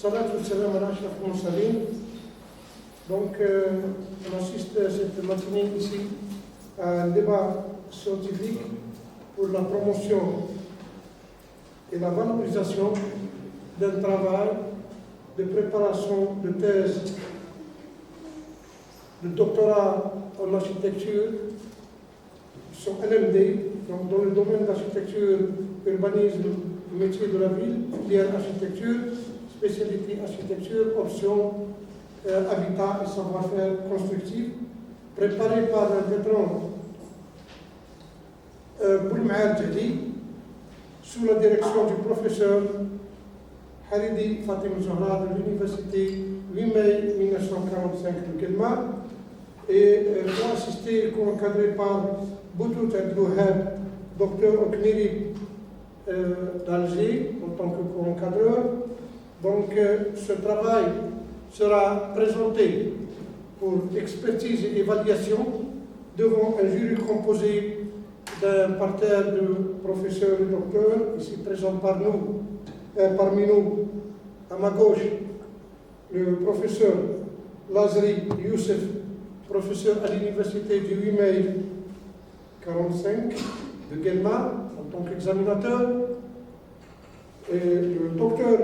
Salatu salam ala ashraf al-mursalin. Donc, on assiste cette matinée ici à un débat scientifique pour la promotion et la valorisation d'un travail de préparation de thèse de doctorat en architecture, son LMD, donc dans le domaine d'architecture, urbanisme, métier de la ville, filière architecture, spécialité architecture, option habitat et savoir-faire constructif, préparé par un vétéran Boulimar Djali, sous la direction du professeur Haridi Fatim Zahra de l'université 8 mai 1945 de Guelma, et co-assisté et co-encadré par Boutout Abdouhab, docteur au CNIRI d'Alger, en tant que co-encadreur. Donc, ce travail sera présenté pour expertise et évaluation devant un jury composé d'un parterre de professeurs et docteurs, ici présents parmi nous, à ma gauche, le professeur Lazri Youssef, professeur à l'université du 8 mai 45 de Guelma, en tant qu'examinateur, et le docteur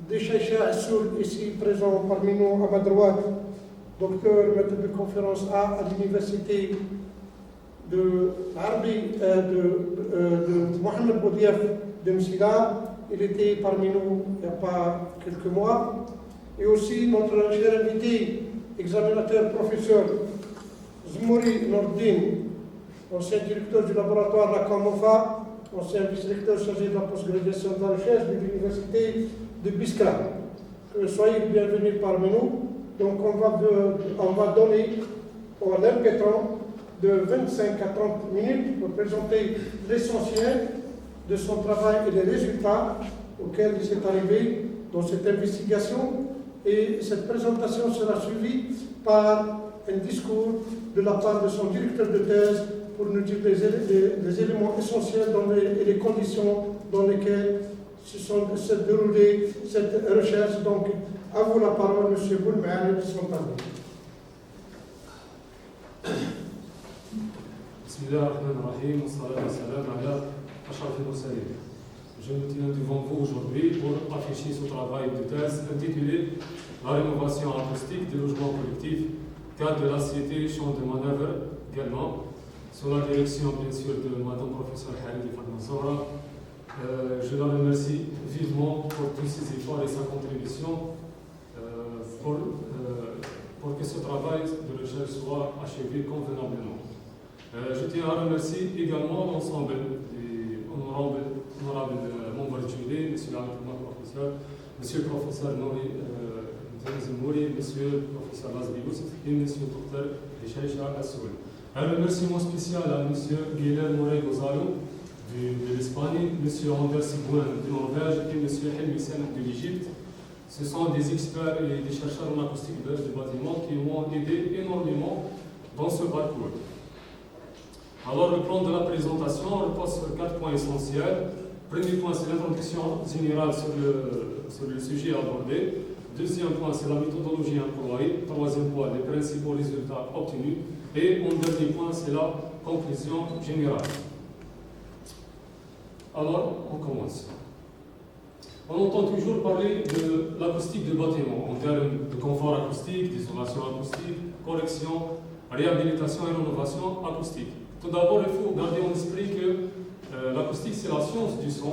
Deshaïcha Assoul, ici présent parmi nous à ma droite, docteur maître de conférence à l'université de Mohamed Boudiaf de Msila. Il était parmi nous il n'y a pas quelques mois. Et aussi notre cher invité, examinateur professeur Zmouri Nordin, ancien directeur du laboratoire La Camofa, ancien vice-recteur chargé de la postgraduation de la recherche de l'université de Biskra. Soyez bienvenus parmi nous. Donc on va donner à l'impétrant de 25 à 30 minutes pour présenter l'essentiel de son travail et les résultats auxquels il s'est arrivé dans cette investigation. Et cette présentation sera suivie par un discours de la part de son directeur de thèse pour nous dire les éléments essentiels et les conditions dans lesquelles s'est déroulée cette recherche. Donc, à vous la parole, M. Boulimar, Sultan. Bismillahirrahmanirrahim, je me tiens devant vous aujourd'hui pour afficher ce travail de thèse intitulé La rénovation acoustique des logements collectifs, cas de la cité champ de manœuvre également, sous la direction bien sûr de Madame Professeur Haridi Fatim Zahra. Je la remercie vivement pour tous ses efforts et sa contribution pour que ce travail de recherche soit achevé convenablement. Je tiens à remercier également l'ensemble des honorables membres du jury, monsieur le professeur Nouri Zmouri, monsieur le professeur Lazri Youssef et monsieur le docteur Deshaïcha Assoul. Un remerciement spécial à monsieur Guilherme Morey Gonzalo de l'Espagne, monsieur Anders Sigouin de Norvège et monsieur Helmi Sen de l'Égypte. Ce sont des experts et des chercheurs en acoustique de bâtiments qui m'ont aidé énormément dans ce parcours. Alors, le plan de la présentation repose sur 4 points essentiels. Premier point, c'est l'introduction générale sur le sujet abordé. Deuxième point, c'est la méthodologie employée. Troisième point, les principaux résultats obtenus. Et en dernier point, c'est la conclusion générale. Alors, on commence. On entend toujours parler de l'acoustique de bâtiments en termes de confort acoustique, d'isolation acoustique, correction, réhabilitation et rénovation acoustique. Tout d'abord, il faut garder en esprit que l'acoustique, c'est la science du son.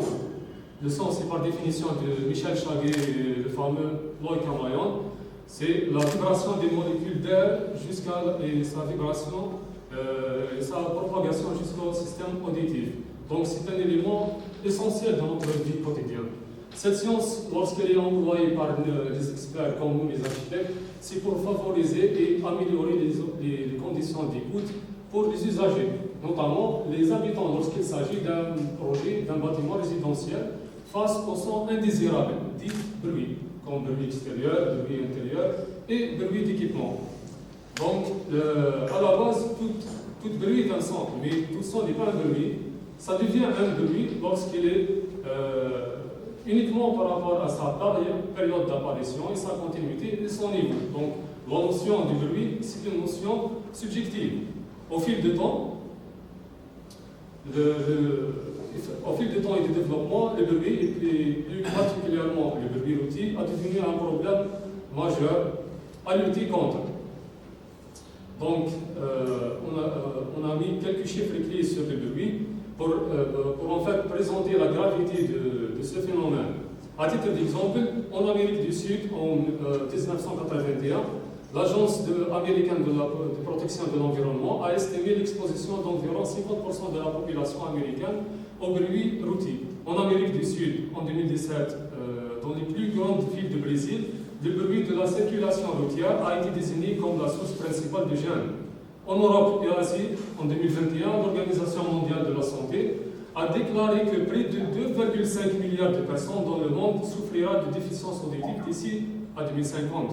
Le son, c'est par définition de Michel Chaguet et le fameux Loïc Camaillon. C'est la vibration des molécules d'air jusqu'à sa vibration et sa propagation jusqu'au système auditif. Donc, c'est un élément essentiel dans notre vie quotidienne. Cette science, lorsqu'elle est employée par les experts comme nous, les architectes, c'est pour favoriser et améliorer les conditions d'écoute pour les usagers, notamment les habitants lorsqu'il s'agit d'un projet, d'un bâtiment résidentiel face au son indésirable, dit bruit, comme bruit extérieur, bruit intérieur et bruit d'équipement. Donc, à la base, tout bruit est un son, mais tout son n'est pas un bruit. Ça devient un bruit lorsqu'il est uniquement par rapport à sa période d'apparition et sa continuité et son niveau. Donc, la notion du bruit, c'est une notion subjective. Au fil du temps, au fil du temps et du développement, le bruit, et plus particulièrement le bruit routier, a devenu un problème majeur à lutter contre. Donc, on a mis quelques chiffres clés sur le bruit pour en fait présenter la gravité de ce phénomène. À titre d'exemple, en Amérique du Sud, en 1981, l'Agence américaine de protection de l'environnement a estimé l'exposition d'environ 50% de la population américaine au bruit routier. En Amérique du Sud, en 2017, dans les plus grandes villes du Brésil, le bruit de la circulation routière a été désigné comme la source principale de gêne. En Europe et Asie, en 2021, l'Organisation mondiale de la santé a déclaré que près de 2,5 milliards de personnes dans le monde souffrira de déficience auditive d'ici à 2050.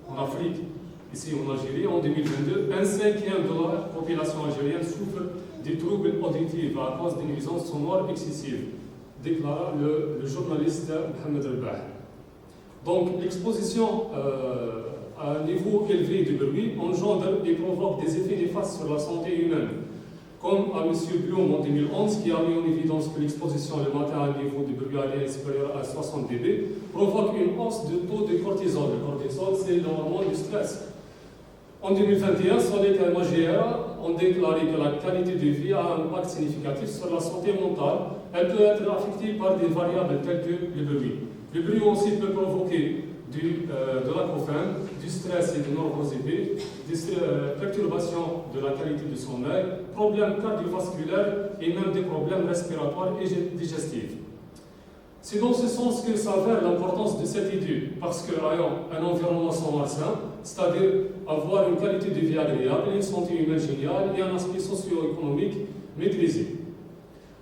En Afrique, ici en Algérie, en 2022, un cinquième de la population algérienne souffre des troubles auditifs à cause des nuisances sonores excessives, déclara le journaliste Mohamed Rebah. Donc, l'exposition à un niveau élevé de bruit engendre et provoque des effets néfastes sur la santé humaine. Comme à M. Blum en 2011, qui a mis en évidence que l'exposition le matin à un niveau de bruit aérien supérieur à 60 dB provoque une hausse de taux de cortisol. Le cortisol, c'est l'hormone du stress. En 2021, Solek et Magera ont déclaré que la qualité de vie a un impact significatif sur la santé mentale. Elle peut être affectée par des variables telles que le bruit. Le bruit aussi peut provoquer de l'acouphène, du stress et de nervosité, des perturbations de la qualité de sommeil, problèmes cardiovasculaires et même des problèmes respiratoires et digestifs. C'est dans ce sens que s'avère l'importance de cette idée, parce qu'ayant un environnement sonore sain, c'est-à-dire avoir une qualité de vie agréable, une santé humaine géniale et un aspect socio-économique maîtrisé.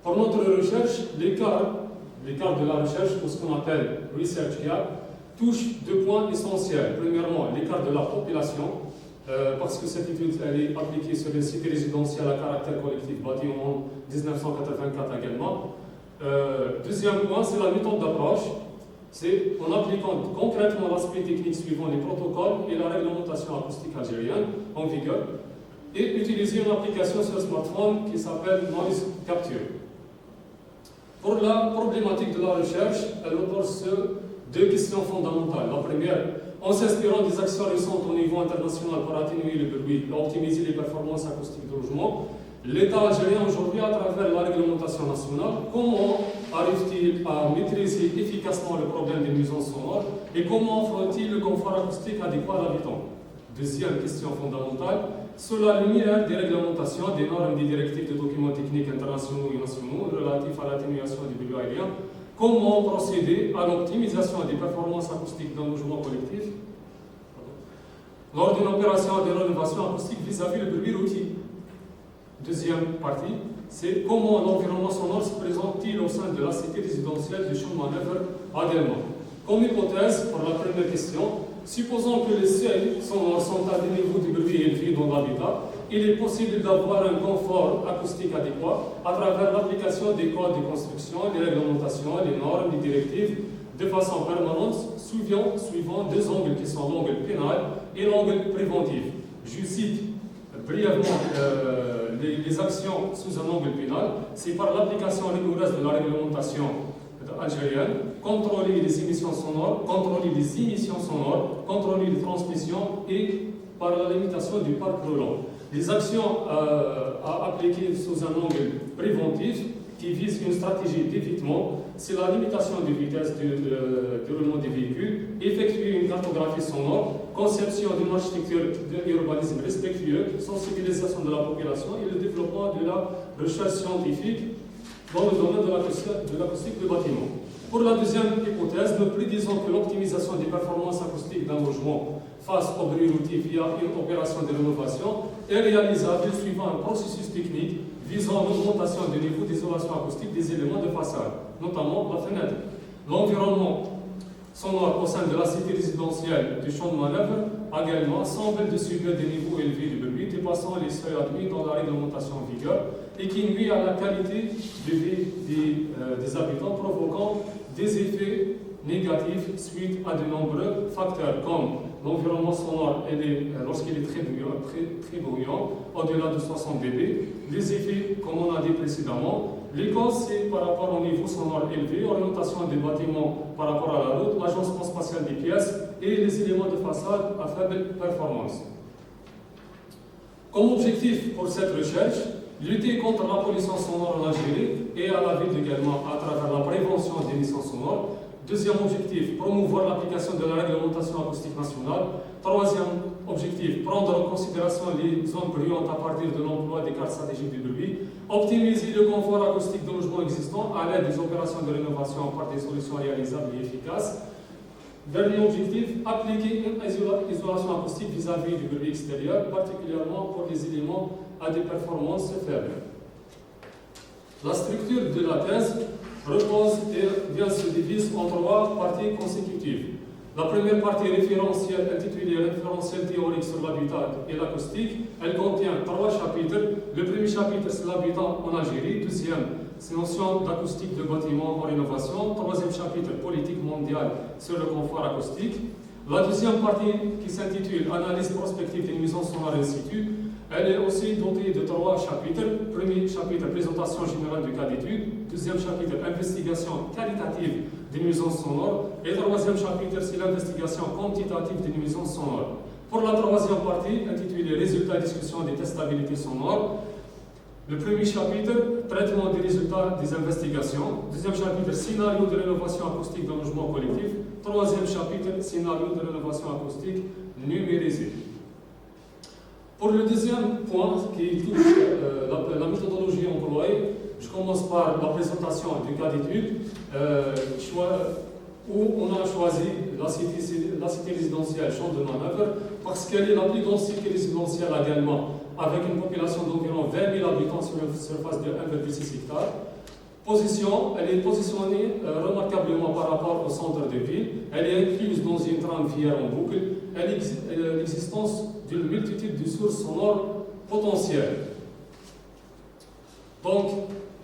Pour notre recherche, l'écart de la recherche, ou ce qu'on appelle Research Gap, touche deux points essentiels. Premièrement, l'écart de la population, parce que cette étude elle est appliquée sur les cités résidentielles à caractère collectif bâties en 1984 également. Deuxième point, c'est la méthode d'approche. C'est en appliquant concrètement l'aspect technique suivant les protocoles et la réglementation acoustique algérienne en vigueur et utiliser une application sur smartphone qui s'appelle Noise Capture. Pour la problématique de la recherche, elle repose sur deux questions fondamentales. La première, en s'inspirant des actions récentes au niveau international pour atténuer le bruit et optimiser les performances acoustiques de logement, l'État algérien aujourd'hui, à travers la réglementation nationale, comment arrive-t-il à maîtriser efficacement le problème des nuisances sonores et comment offre-t-il le confort acoustique adéquat à l'habitant? Deuxième question fondamentale, sur la lumière des réglementations, des normes, des directives de documents techniques internationaux et nationaux relatifs à l'atténuation du bruit aérien, comment procéder à l'optimisation des performances acoustiques d'un logement collectif lors d'une opération de rénovation acoustique vis-à-vis du bruit routier. Deuxième partie, c'est comment l'environnement sonore se présente-t-il au sein de la cité résidentielle de Champ-Manœuvre à Delma. Comme hypothèse, pour la première question, supposons que les seuils sonores sont à des niveaux de bruit élevés dans l'habitat, il est possible d'avoir un confort acoustique adéquat à travers l'application des codes de construction, les réglementations, les normes, les directives, de façon permanente, suivant deux angles qui sont l'angle pénal et l'angle préventif. Je cite brièvement les actions sous un angle pénal, c'est par l'application rigoureuse de la réglementation algérienne, contrôler les émissions sonores, contrôler les transmissions et par la limitation du parc roulant. Les actions à appliquer sous un angle préventif qui vise une stratégie d'évitement, c'est la limitation de vitesse du roulement des véhicules, effectuer une cartographie sonore, conception d'une architecture d'urbanisme respectueux, sensibilisation de la population et le développement de la recherche scientifique dans le domaine de l'acoustique du bâtiment. Pour la deuxième hypothèse, nous prédisons que l'optimisation des performances acoustiques d'un logement face au bruit routier via une opération de rénovation est réalisable suivant un processus technique visant l'augmentation du niveau d'isolation acoustique des éléments de façade, notamment la fenêtre. L'environnement sonore au sein de la cité résidentielle du Champ de Manœuvre également semble de subir des niveaux élevés de bruit dépassant les seuils admis dans la réglementation en vigueur et qui nuit à la qualité de vie des habitants, provoquant des effets négatifs suite à de nombreux facteurs comme l'environnement sonore lorsqu'il est très bruyant, au-delà de 60 dB, les effets, comme on a dit précédemment. Les causes, c'est par rapport au niveau sonore élevé, orientation des bâtiments par rapport à la route, l'agencement spatial des pièces et les éléments de façade à faible performance. Comme objectif pour cette recherche, lutter contre la pollution sonore en Algérie et à la ville également à travers la prévention des émissions sonores. Deuxième objectif, promouvoir l'application de la réglementation acoustique nationale. Troisième objectif, prendre en considération les zones bruyantes à partir de l'emploi des cartes stratégiques du bruit. Optimiser le confort acoustique de logements existants à l'aide des opérations de rénovation par des solutions réalisables et efficaces. Dernier objectif, appliquer une isolation acoustique vis-à-vis du bruit extérieur, particulièrement pour les éléments à des performances faibles. La structure de la thèse repose et bien se divise en trois parties consécutives. La première partie référentielle, intitulée Référentiel théorique sur l'habitat et l'acoustique, elle contient 3 chapitres. Le premier chapitre, c'est l'habitat en Algérie. Deuxième, c'est notion d'acoustique de bâtiments en rénovation. Troisième chapitre, politique mondiale sur le confort acoustique. La deuxième partie, qui s'intitule Analyse prospective des nuisances sonores in situ, elle est aussi dotée de 3 chapitres. Premier chapitre, présentation générale du cas d'étude. Deuxième chapitre, investigation qualitative des nuisances sonores. Et troisième chapitre, c'est l'investigation quantitative des nuisances sonores. Pour la troisième partie, intitulée Résultats et discussion des testabilités sonores, le premier chapitre, traitement des résultats des investigations. Deuxième chapitre, scénario de rénovation acoustique d'un logement collectif. Troisième chapitre, scénario de rénovation acoustique numérisé. Pour le deuxième point, qui touche la méthodologie employée, je commence par la présentation du cas d'étude, où on a choisi la cité résidentielle Champ de Manœuvre, parce qu'elle est la plus grande cité résidentielle également, avec une population d'environ 20 000 habitants sur une surface de 1,6 hectares. Elle est positionnée remarquablement par rapport au centre de ville. Elle est incluse dans une trame viaire en boucle. L'existence d'une multitude de sources sonores potentielles. Donc,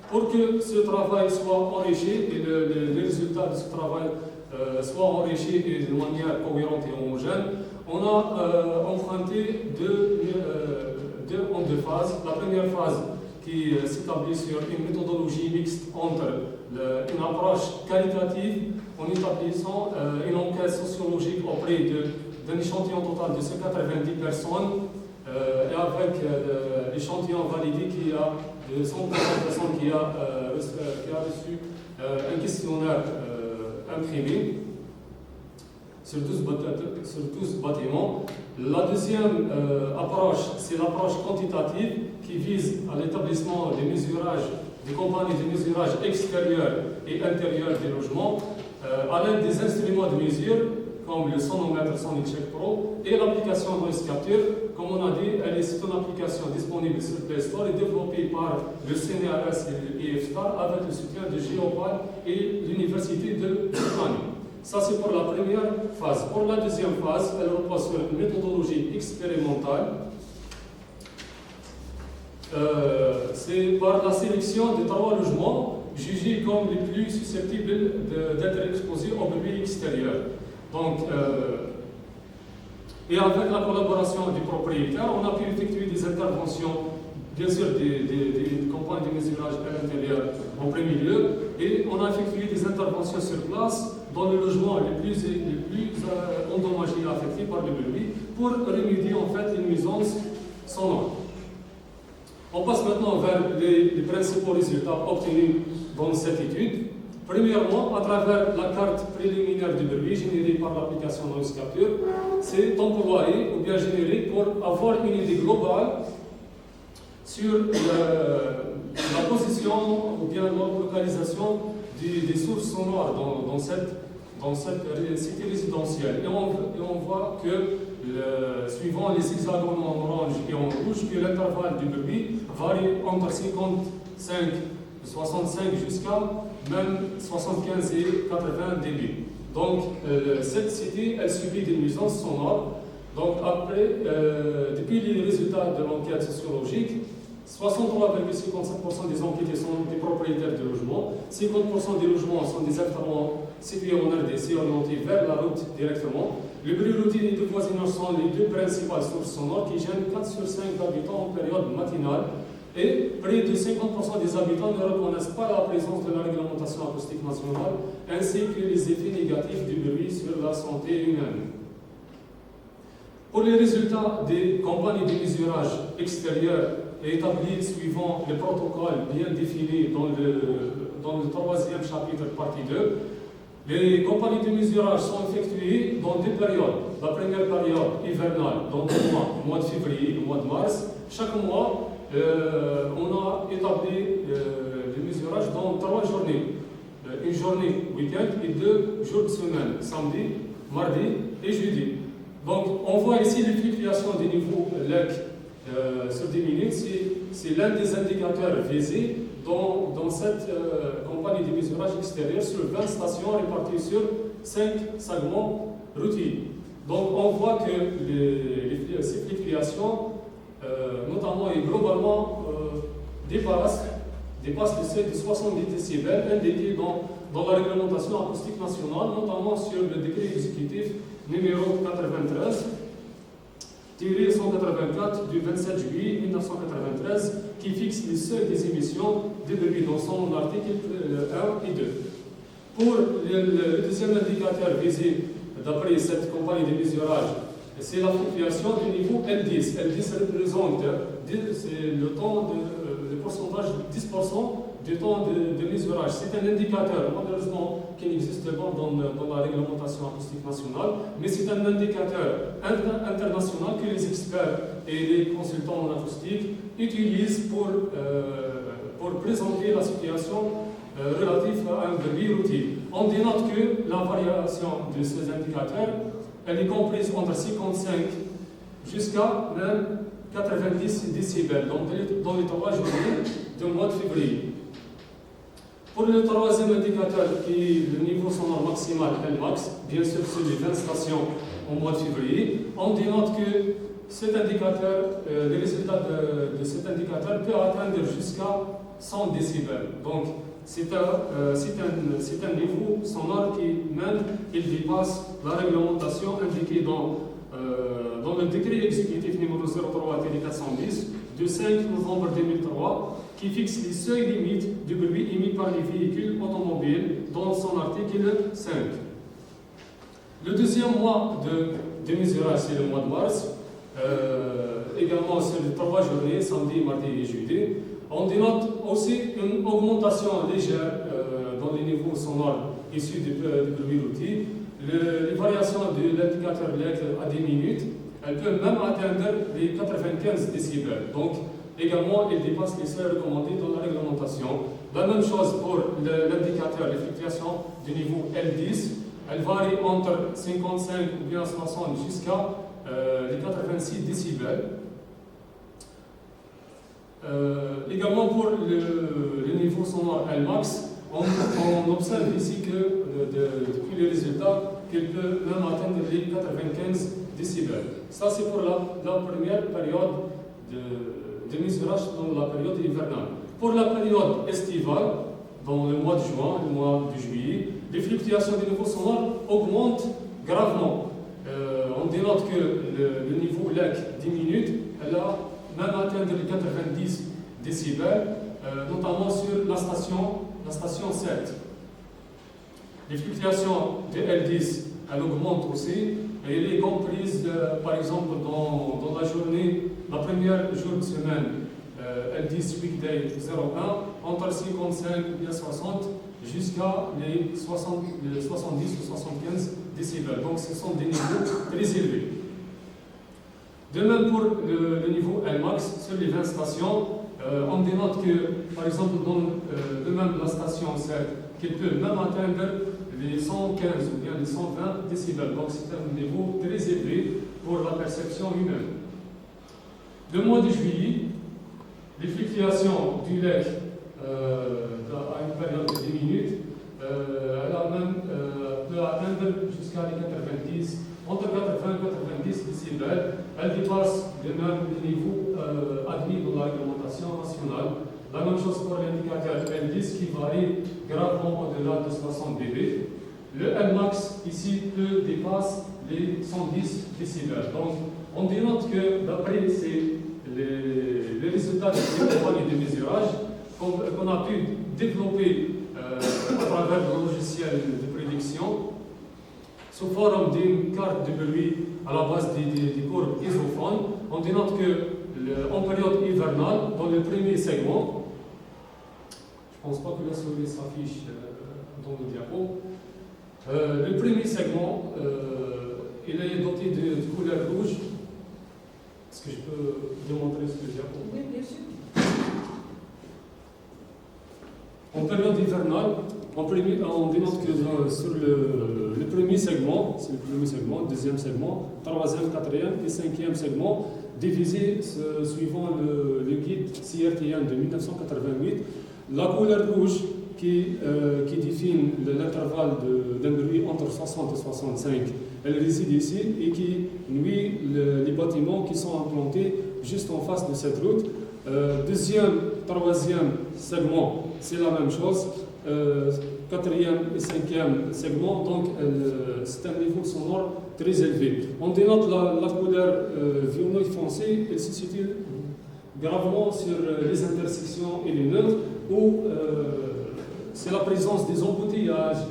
pour que ce travail soit enrichi et les résultats de ce travail soient enrichis et de manière cohérente et homogène, on a emprunté deux phases. La première phase qui s'établit sur une méthodologie mixte entre une approche qualitative en établissant une enquête sociologique auprès d'un échantillon total de 190 personnes et avec l'échantillon validé qui a de 140 personnes qui a reçu un questionnaire imprimé sur 12 bâtiments. La deuxième approche, c'est l'approche quantitative qui vise à l'établissement des mesurages, des compagnies de mesurage extérieurs et intérieurs des logements à l'aide des instruments de mesure comme le sonomètre Sonic Pro et l'application Noise Capture. Comme on a dit, c'est une application disponible sur Play Store et développée par le CNRS et l'IFSTAR avec le soutien de Géopal et l'Université de Birmanie. Ça, c'est pour la première phase. Pour la deuxième phase, elle repose sur une méthodologie expérimentale. C'est par la sélection de 3 logements jugés comme les plus susceptibles d'être exposés au bruit extérieur. Donc, et avec la collaboration du propriétaire, on a pu effectuer des interventions, bien sûr des campagnes de mesurage à l'intérieur en premier lieu, et on a effectué des interventions sur place dans le logement les plus endommagés et affectés par le bruit pour remédier en fait les nuisances sonores. On passe maintenant vers les principaux résultats obtenus dans cette étude. Premièrement, à travers la carte préliminaire du bruit générée par l'application Noise Capture, c'est employé ou bien généré pour avoir une idée globale sur la position ou bien la localisation des sources sonores dans cette cité résidentielle. Et on voit que, suivant les hexagones en orange et en rouge, que l'intervalle du bruit varie entre 65 jusqu'à même 75 et 80 dB. Donc, cette cité, elle subit des nuisances sonores. Donc, après, depuis les résultats de l'enquête sociologique, 63,57% des enquêtés sont des propriétaires de logements, 50% des logements sont des appartements situés en RDC orientés vers la route directement. Le bruit routier et de voisinage sont les deux principales sources sonores qui gênent 4 sur 5 habitants en période matinale. Et près de 50% des habitants ne reconnaissent pas la présence de la réglementation acoustique nationale, ainsi que les effets négatifs du bruit sur la santé humaine. Pour les résultats des campagnes de mesurage extérieur établis suivant les protocoles bien définis dans le troisième chapitre, partie 2, les campagnes de mesurage sont effectuées dans deux périodes. La première période hivernale, donc le mois de février et le mois de mars. Chaque mois, on a établi le mesurage dans 3 journées. Une journée week-end et 2 jours de semaine, samedi, mardi et jeudi. Donc on voit ici les fluctuations des niveaux LEC sur 10 minutes. C'est l'un des indicateurs visés dans cette campagne de mesurage extérieur sur 20 stations réparties sur 5 segments routiers. Donc on voit que ces fluctuations, notamment et globalement, dépassent le seuil de 70 décibels indiqué dans la réglementation acoustique nationale, notamment sur le décret exécutif numéro 93, tiré 184 du 27 juillet 1993, qui fixe les seuils des émissions de bruit dans son article 1 et 2. Pour le deuxième indicateur visé d'après cette campagne de mesurage, c'est la fluctuation du niveau L10. L10 représente le temps le pourcentage de 10% du temps de mesurage. C'est un indicateur, malheureusement, qui n'existe pas dans la réglementation acoustique nationale, mais c'est un indicateur international que les experts et les consultants en acoustique utilisent pour présenter la situation relative à un bruit routier. On dénote que la variation de ces indicateurs, elle est comprise entre 55 jusqu'à même 90 décibels dans les 3 journées du mois de février. Pour le troisième indicateur, qui est le niveau sonore maximal Lmax, bien sûr sur les 20 stations au mois de février, on dénote que cet indicateur, les résultats de cet indicateur peuvent atteindre jusqu'à 100 décibels. Donc c'est un niveau sonore qui même il dépasse la réglementation indiquée dans le décret exécutif numéro 03-410 du 5 novembre 2003, qui fixe les seuils limites du bruit émis par les véhicules automobiles dans son article 5. Le deuxième mois de mesurage, c'est le mois de mars, également sur les 3 journées, samedi, mardi et jeudi. On dénote aussi une augmentation légère dans les niveaux sonores issus du bruit routier. Les variations de l'indicateur LED à 10 minutes, elles peuvent même atteindre les 95 décibels. Donc, également, ils dépassent les seuils recommandés dans la réglementation. La même chose pour l'indicateur, les fluctuations du niveau L10. Elles varient entre 55 ou bien 60 jusqu'à les 86 décibels. Également pour le niveau sonore Lmax, on observe ici que depuis les résultats, qu'il peut même atteindre les 95 décibels. Ça, c'est pour la première période de mesurage dans la période hivernale. Pour la période estivale, dans le mois de juin, le mois de juillet, les fluctuations des niveaux sonores augmentent gravement. On dénote que le niveau LEC diminue, elle a même atteint les 90 décibels, notamment sur la station 7. Les fluctuations de L10, elles augmentent aussi, et elle est comprise, par exemple, dans la journée, la première jour de semaine, L10 Weekday 01, entre 55 et 60 jusqu'à les 70 ou 75 décibels. Donc ce sont des niveaux très élevés. De même pour le niveau Lmax, sur les 20 stations, on dénote que, par exemple, de même la station 7, qu'elle peut même atteindre les 115 ou bien les 120 décibels. Donc c'est un niveau très élevé pour la perception humaine. Le mois de juillet, les fluctuations du LEC à une période de 10 minutes, elle a même peut atteindre jusqu'à les 90, entre 80 et 90 décibels. Elle dépasse de même les niveaux admis dans la réglementation nationale. La même chose pour l'indicateur L10 qui varie gravement au-delà de 60 dB. Le Lmax ici peut dépasser les 110 décibels. Donc on dénote que d'après les résultats de ces compagnies de mesurage qu'on a pu développer à travers le logiciel de prédiction sous forme d'une carte de bruit à la base des courbes isophones, on dénote que en période hivernale, dans le premier segment, je ne pense pas que la souris s'affiche dans le diapo, le premier segment, il est doté de couleur rouge. Est-ce que je peux démontrer ce diapo? Oui, bien sûr. En période hivernale, on dénote que sur le premier segment, c'est le premier segment, deuxième segment, troisième, quatrième et cinquième segment, divisé suivant le guide CRTN de 1988, la couleur rouge qui définit l'intervalle d'un bruit entre 60 et 65, elle réside ici et qui nuit les bâtiments qui sont implantés juste en face de cette route. Deuxième, troisième segment, c'est la même chose. Quatrième et cinquième segment, donc c'est un niveau sonore très élevé. On dénote la couleur violet foncé, elle se situe gravement sur les intersections et les nœuds où c'est la présence des embouteillages,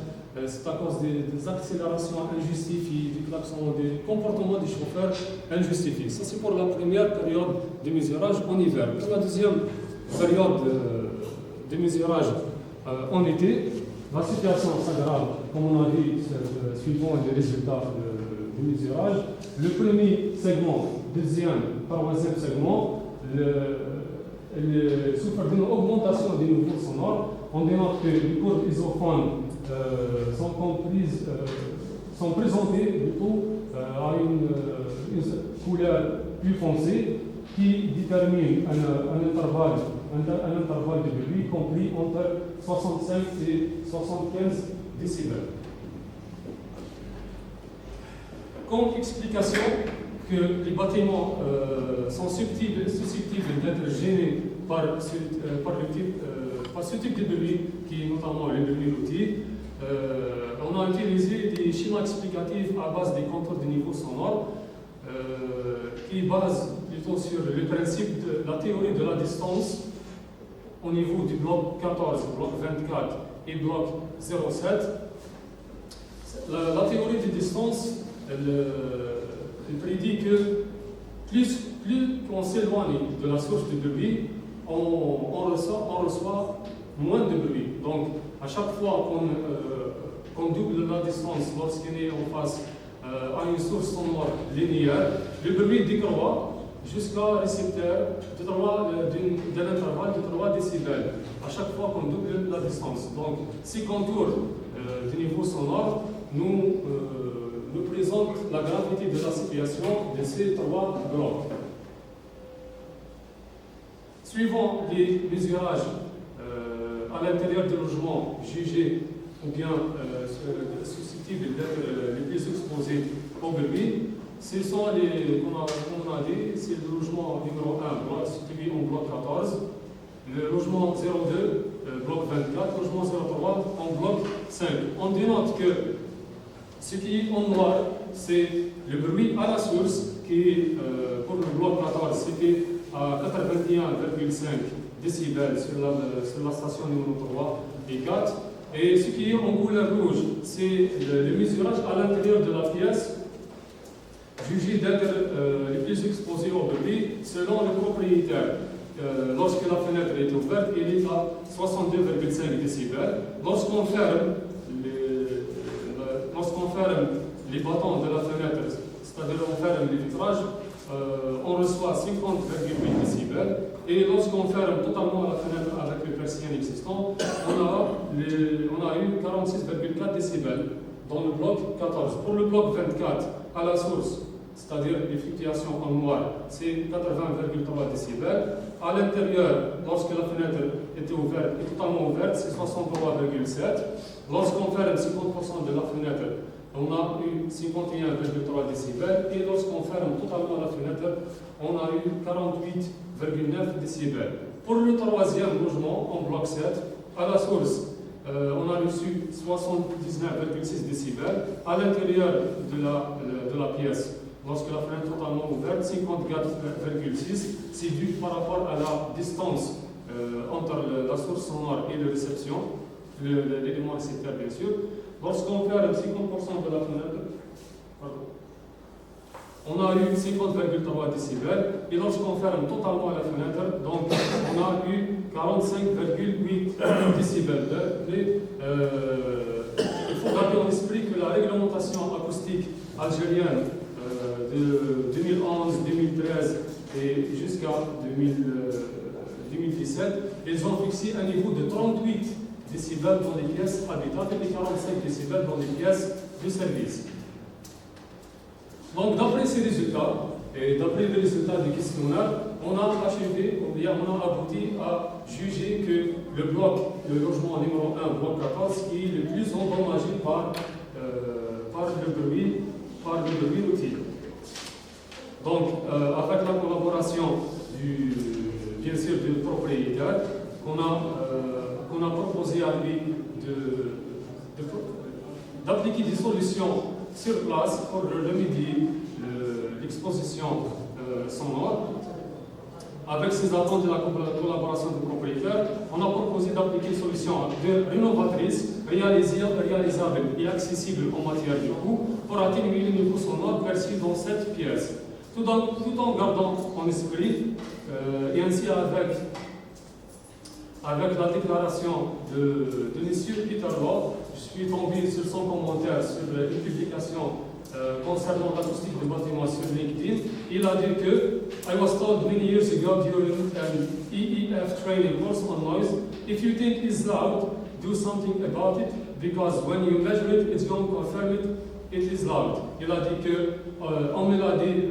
c'est à cause des accélérations injustifiées, des klaxons, des comportements des chauffeurs injustifiés. Ça, c'est pour la première période de mesurage en hiver. Pour la deuxième période de mesurage en été, la situation s'aggrave, comme on a dit, suivant les résultats du mesurage. Le premier segment, deuxième, troisième segment, souffre d'une augmentation des niveaux sonores. On dénote que les courbes isophones sont présentées plutôt à une couleur plus foncée qui détermine un intervalle de bruit compris entre 65 et 75 décibels. Comme explication que les bâtiments sont susceptibles d'être gênés par ce type de bruit, qui est notamment le bruit routier, on a utilisé des schémas explicatifs à base des contours de niveau sonore qui basent plutôt sur le principe de la théorie de la distance au niveau du bloc 14, bloc 24 et bloc 07. La théorie de distance, elle prédit que plus on s'éloigne de la source de bruit, on reçoit moins de bruit. Donc, à chaque fois qu'on double la distance lorsqu'on est en face à une source sonore linéaire, le bruit décroît jusqu'à un récepteur d'un intervalle de 3 décibels à chaque fois qu'on double la distance. Donc, ces contours du niveau sonore nous présentent la gravité de la situation de ces 3 blocs. Suivant les mesurages à l'intérieur des logements jugés ou bien susceptibles d'être les plus exposés au bruit, ce sont comme on a dit, c'est le logement numéro 1, situé en bloc 14, le logement 02, bloc 24, logement 03 en bloc 5. On dénote que ce qui est en noir, c'est le bruit à la source qui, pour le bloc 14, c'était à 81,5 décibels sur la station numéro 3 et 4. Et ce qui est en couleur rouge, c'est le mesurage à l'intérieur de la pièce, jugé d'être les plus exposés au bruit selon le propriétaire. Lorsque la fenêtre est ouverte, il est à 62,5 décibels. Lorsqu'on ferme les bâtons de la fenêtre, c'est-à-dire on ferme les vitrages, on reçoit 50,8 décibels. Et lorsqu'on ferme totalement la fenêtre avec le persienne existant, on a eu 46,4 décibels dans le bloc 14. Pour le bloc 24, à la source, c'est-à-dire les fluctuations en noir, c'est 80,3 décibels. À l'intérieur, lorsque la fenêtre était ouverte et totalement ouverte, c'est 63,7. Lorsqu'on ferme 50% de la fenêtre, on a eu 51,3 décibels et lorsqu'on ferme totalement la fenêtre, on a eu 48,9 décibels. Pour le troisième logement en bloc 7, à la source, on a reçu 79,6 décibels. À l'intérieur de la pièce, lorsque la fenêtre est totalement ouverte, 54,6. C'est dû par rapport à la distance entre la source sonore et la réception, l'élément récepteur bien sûr. Lorsqu'on ferme 50% de la fenêtre, on a eu 50,3 décibels, et lorsqu'on ferme totalement la fenêtre, donc on a eu 45,8 décibels. Mais il faut garder en esprit que la réglementation acoustique algérienne de 2011, 2013 et jusqu'à 2017, ils ont fixé un niveau de 38 décibels dans les pièces habitables et 45 décibels dans les pièces de service. Donc, d'après ces résultats, et d'après les résultats du questionnaire, on a achevé, on a abouti à juger que le logement numéro 1, bloc 14, qui est le plus endommagé par le bruit routier. Donc, avec la collaboration bien sûr du propriétaire, qu'on a proposé à lui d'appliquer des solutions sur place pour remédier l'exposition sonore. Avec ces attentes de la collaboration du propriétaire, on a proposé d'appliquer une solution rénovatrice, réalisable et accessible en matière de coût pour atténuer le niveau sonore perçu dans cette pièce. Tout en gardant en esprit, et ainsi avec la déclaration de M. Peter Law, je suis tombé sur son commentaire sur une publication concernant l'acoustique du bâtiment sur LinkedIn. Il a dit que I was told many years ago during an EEF training course on noise, if you think it's loud, do something about it, because when you measure it, it's going to confirm it is loud. Il a dit que, on me l'a dit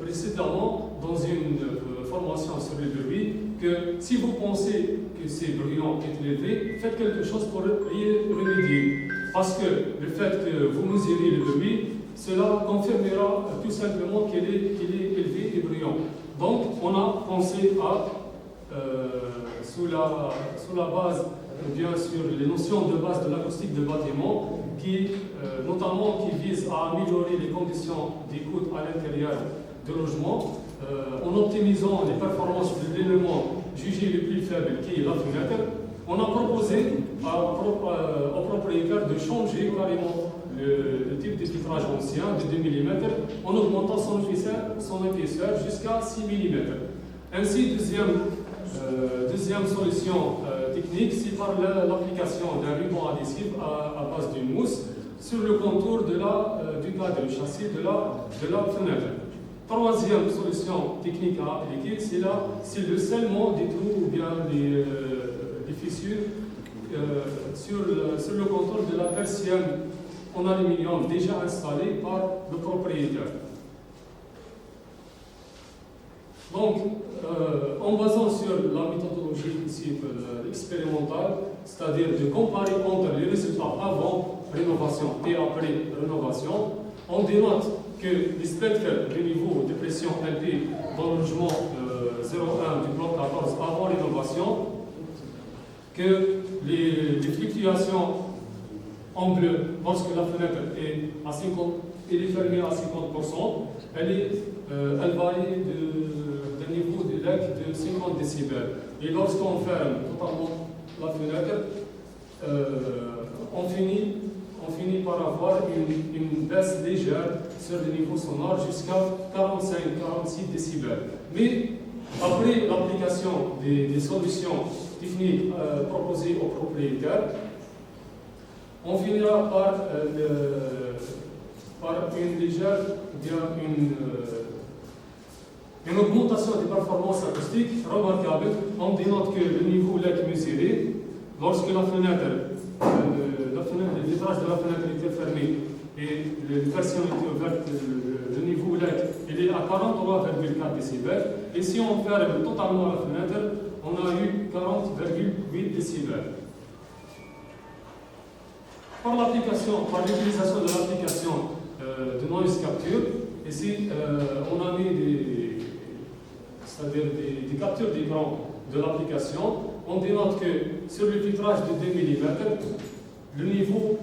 précédemment dans une formation sur le bruit, que si vous pensez que c'est bruyant et élevé, faites quelque chose pour y remédier. Parce que le fait que vous mesurez le bruit, cela confirmera tout simplement qu'il est élevé et bruyant. Donc, on a pensé à, sous la base, bien sûr, les notions de base de l'acoustique de bâtiment, notamment qui visent à améliorer les conditions d'écoute à l'intérieur de logement, en optimisant les performances de l'élément jugé le plus faible, qui est la fenêtre. On a proposé au propriétaire de changer carrément le type de vitrage ancien de 2 mm en augmentant son épaisseur jusqu'à 6 mm. Ainsi, deuxième solution technique, c'est par l'application d'un ruban adhésif à base d'une mousse sur le contour du cadre, du châssis de la fenêtre. Troisième solution technique à appliquer, c'est le scellement des trous ou bien des fissures sur le contour de la persienne en aluminium déjà installée par le propriétaire. Donc, en basant sur la méthodologie ici expérimentale, c'est-à-dire de comparer entre les résultats avant rénovation et après rénovation, on dénote que les spectres du niveau de pression LP dans le logement 01 du bloc 14 avant rénovation, que les fluctuations en bleu, lorsque la fenêtre est fermée à 50%, elle varie d'un niveau de lac de 50 décibels. Et lorsqu'on ferme totalement la fenêtre, on finit par avoir une baisse légère sur le niveau sonore jusqu'à 45-46 décibels. Mais après l'application des solutions techniques proposées aux propriétaires, on finira par une légère, une augmentation des performances acoustiques remarquable. On dénote que le niveau lac mesuré, lorsque la le vitrage de la fenêtre était fermé et le persienne était ouverte, le niveau lac il est à 43,4 décibels. Et si on ferme totalement la fenêtre, on a eu 40,8 décibels. par l'utilisation de l'application de noise capture. Ici, on a mis des captures d'écran de l'application. On dénote que sur le filtrage de 2 mm, le niveau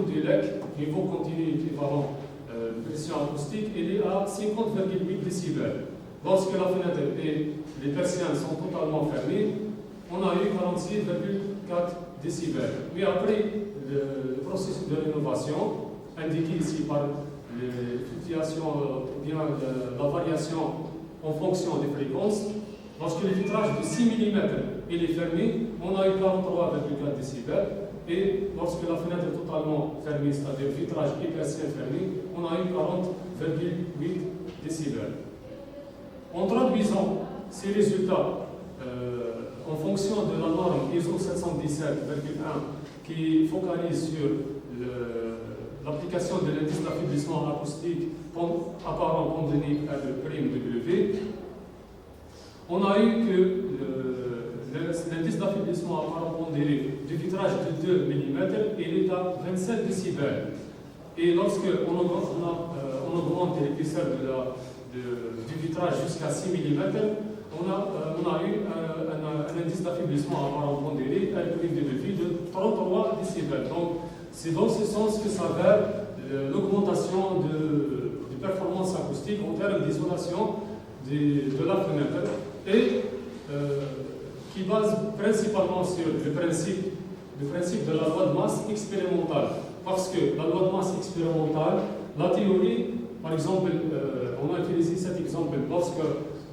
du LEC, niveau continu équivalent de pression acoustique, il est à 50,8 décibels. Lorsque la fenêtre et les persiennes sont totalement fermées, on a eu 46,4 décibels. Mais après le processus de rénovation, indiqué ici par les fluctuations ou bien la variation en fonction des fréquences, lorsque le filtrage de 6 mm il est fermé, on a eu 43,4 décibels. Et lorsque la fenêtre est totalement fermée, c'est-à-dire filtrage et persienne fermée, on a eu 40,8 décibels. En traduisant ces résultats en fonction de la norme ISO 717,1 qui focalise sur l'application de l'indice d'affaiblissement acoustique apparent pandémique R''W, on a eu que l'indice d'affaiblissement apparent pondéré du filtrage de 2 mm il est à 27 décibels. Et lorsque on augmente l'épaisseur du filtrage jusqu'à 6 mm, on a eu un indice d'affaiblissement apparent pondéré R''W de 33 décibels. Donc, c'est dans ce sens que s'avère l'augmentation de performance acoustique en termes d'isolation de la fenêtre et qui base principalement sur le principe de la loi de masse expérimentale. Parce que la loi de masse expérimentale, la théorie, par exemple, on a utilisé cet exemple lorsque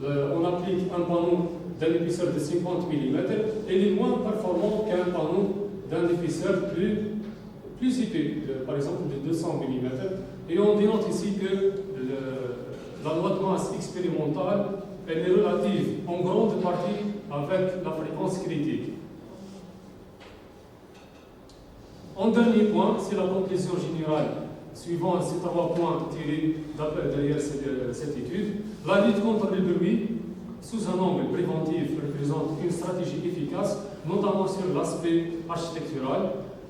on applique un panneau d'un épaisseur de 50 mm, il est moins performant qu'un panneau d'un épaisseur plus épais, par exemple de 200 mm. Et on dénote ici que la loi de masse expérimentale elle est relative en grande partie avec la fréquence critique. En dernier point, c'est la conclusion générale suivant ces 3 points tirés derrière cette étude. La lutte contre le bruit sous un angle préventif représente une stratégie efficace, notamment sur l'aspect architectural.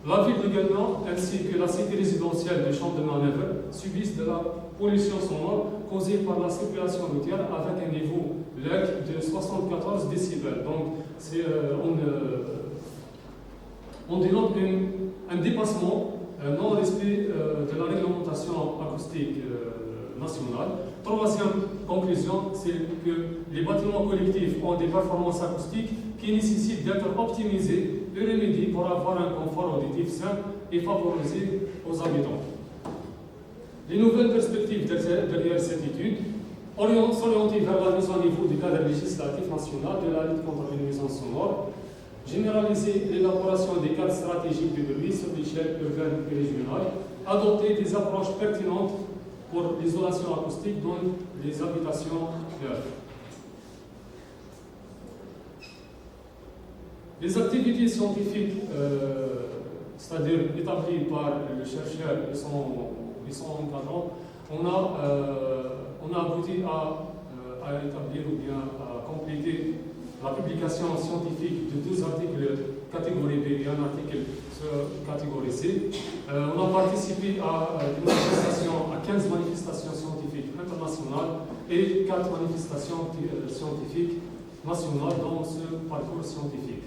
La ville de Guelmant ainsi que la cité résidentielle de Champ de Manœuvre subissent de la pollution sonore causée par la circulation routière avec un niveau LEC de 74 décibels. Donc, on dénote un dépassement, un non-respect de la réglementation acoustique nationale. Troisième conclusion, c'est que les bâtiments collectifs ont des performances acoustiques qui nécessitent d'être optimisés et remédiés pour avoir un confort auditif sain et favoriser aux habitants. Les nouvelles perspectives derrière cette étude s'orienter vers la mise en niveau du cadre législatif national de la lutte contre les nuisances sonores, généraliser l'élaboration des cadres stratégiques de bruit sur l'échelle urbaine et régionale, adopter des approches pertinentes pour l'isolation acoustique dans les habitations neuves. Les activités scientifiques, c'est-à-dire établies par le chercheur et son encadrant, on a abouti à établir ou bien à compléter la publication scientifique de 2 articles catégorie B et un article catégorie C. On a participé à 15 manifestations scientifiques internationales et 4 manifestations scientifiques nationales dans ce parcours scientifique.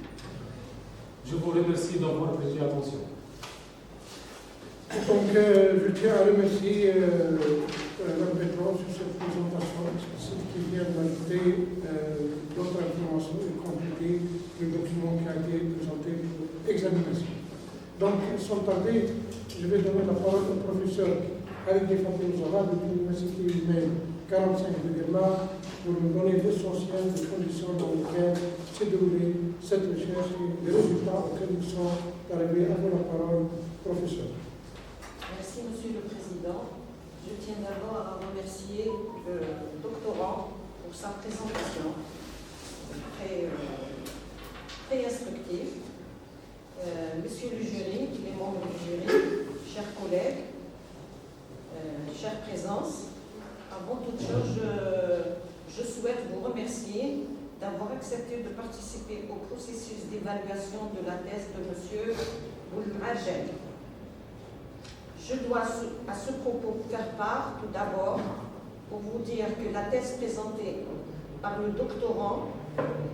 Je vous remercie d'avoir prêté attention. Donc, je tiens à remercier l'arbitrage sur cette présentation explicite qui vient d'ajouter d'autres informations et compléter le document qui a été présenté pour examination. Donc, sans tarder, je vais donner la parole au professeur Halidé Fatimoussara de l'Université humaine 45 de Guelmar pour nous donner l'essentiel des conditions dans lesquelles s'est déroulée cette recherche et les résultats auxquels nous sommes arrivés. À vous la parole, professeur. Merci, Monsieur le Président. Je tiens d'abord à remercier le doctorant pour sa présentation très instructive. Monsieur le jury, les membres du jury, chers collègues, chère présence, avant toute chose, je souhaite vous remercier d'avoir accepté de participer au processus d'évaluation de la thèse de Monsieur Boulmajel. Je dois à ce propos faire part tout d'abord pour vous dire que la thèse présentée par le doctorant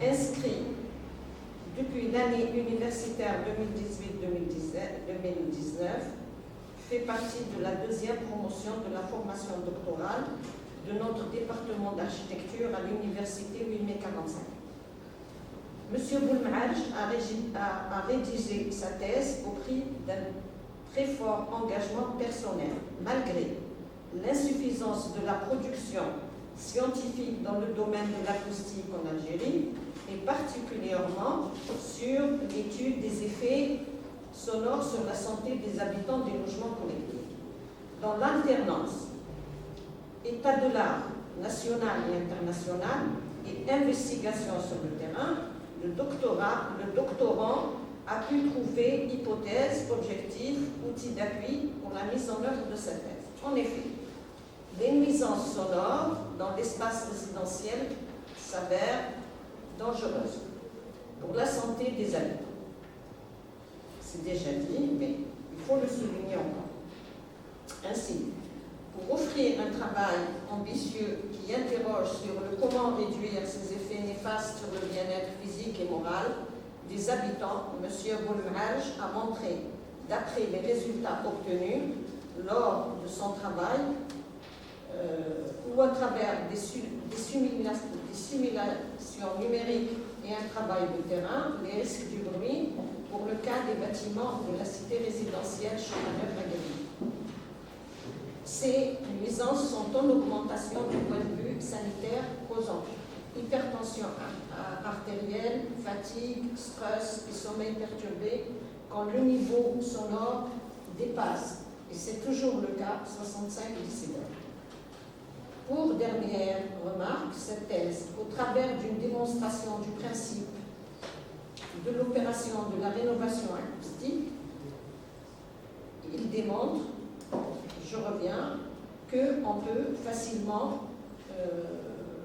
inscrit depuis l'année universitaire 2018-2019 fait partie de la deuxième promotion de la formation doctorale de notre département d'architecture à l'université 845. Monsieur Boulmaj a rédigé sa thèse au prix d'un très fort engagement personnel, malgré l'insuffisance de la production scientifique dans le domaine de l'acoustique en Algérie, et particulièrement sur l'étude des effets sonores sur la santé des habitants des logements collectifs. Dans l'alternance état de l'art national et international et investigation sur le terrain, le doctorant a pu trouver hypothèses, objectifs, outils d'appui pour la mise en œuvre de cette thèse. En effet, les nuisances sonores dans l'espace résidentiel s'avèrent dangereuses pour la santé des habitants. C'est déjà dit, mais il faut le souligner encore. Ainsi, pour offrir un travail ambitieux qui interroge sur le comment réduire ces effets néfastes sur le bien-être physique et moral des habitants, M. Boulmaj a montré, d'après les résultats obtenus lors de son travail, ou à travers des simulations numériques et un travail de terrain, les risques du bruit pour le cas des bâtiments de la cité résidentielle Chaumaneuf-Agadir. Ces nuisances sont en augmentation du point de vue sanitaire, causant hypertension artérielle, fatigue, stress et sommeil perturbé quand le niveau sonore dépasse, et c'est toujours le cas, 65 décibels. Pour dernière remarque, cette thèse, au travers d'une démonstration du principe de l'opération de la rénovation acoustique, il démontre, je reviens, qu'on peut facilement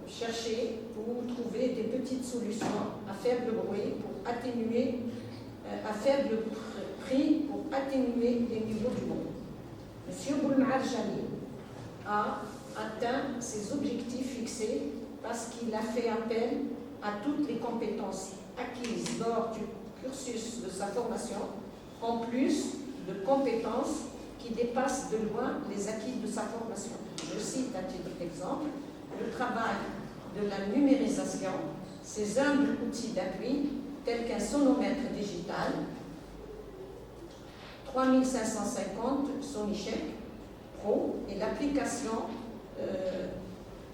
chercher ou trouver des petites solutions à faible bruit pour atténuer, à faible prix pour atténuer les niveaux du bruit. M. Boulmaj-Jani a atteint ses objectifs fixés parce qu'il a fait appel à toutes les compétences acquises lors du cursus de sa formation, en plus de compétences qui dépassent de loin les acquis de sa formation. Je cite à titre d'exemple le travail de la numérisation, ses humbles outils d'appui tels qu'un sonomètre digital, 3550 Sonichek Pro et l'application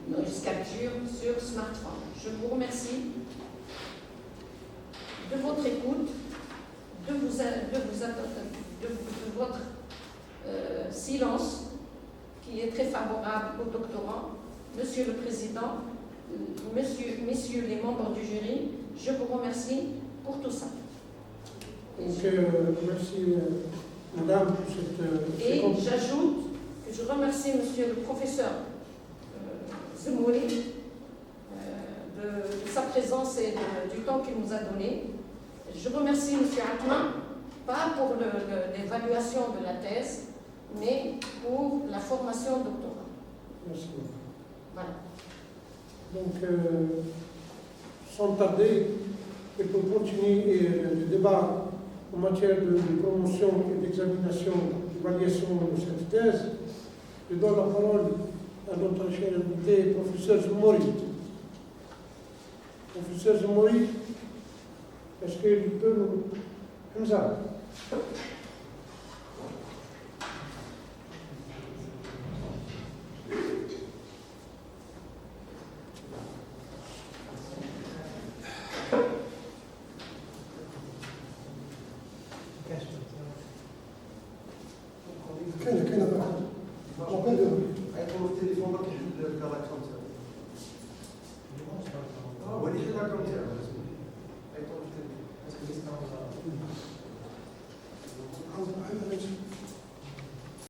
noise capture sur smartphone. Je vous remercie de votre écoute, de votre silence qui est très favorable au doctorant. Monsieur le Président, messieurs les membres du jury, je vous remercie pour tout ça. Donc, merci Madame pour cette... Et j'ajoute que je remercie Monsieur le professeur Zemouri de sa présence et du temps qu'il nous a donné. Je remercie Monsieur Atman, pas pour l'évaluation de la thèse, mais pour la formation doctorale. Merci. Voilà. Donc, sans tarder, et pour continuer le débat en matière de promotion et d'examination, d'évaluation de cette thèse, je donne la parole à notre cher invité, professeur Zemouri. Professeur Zemouri, est-ce qu'il peut nous... Hamza.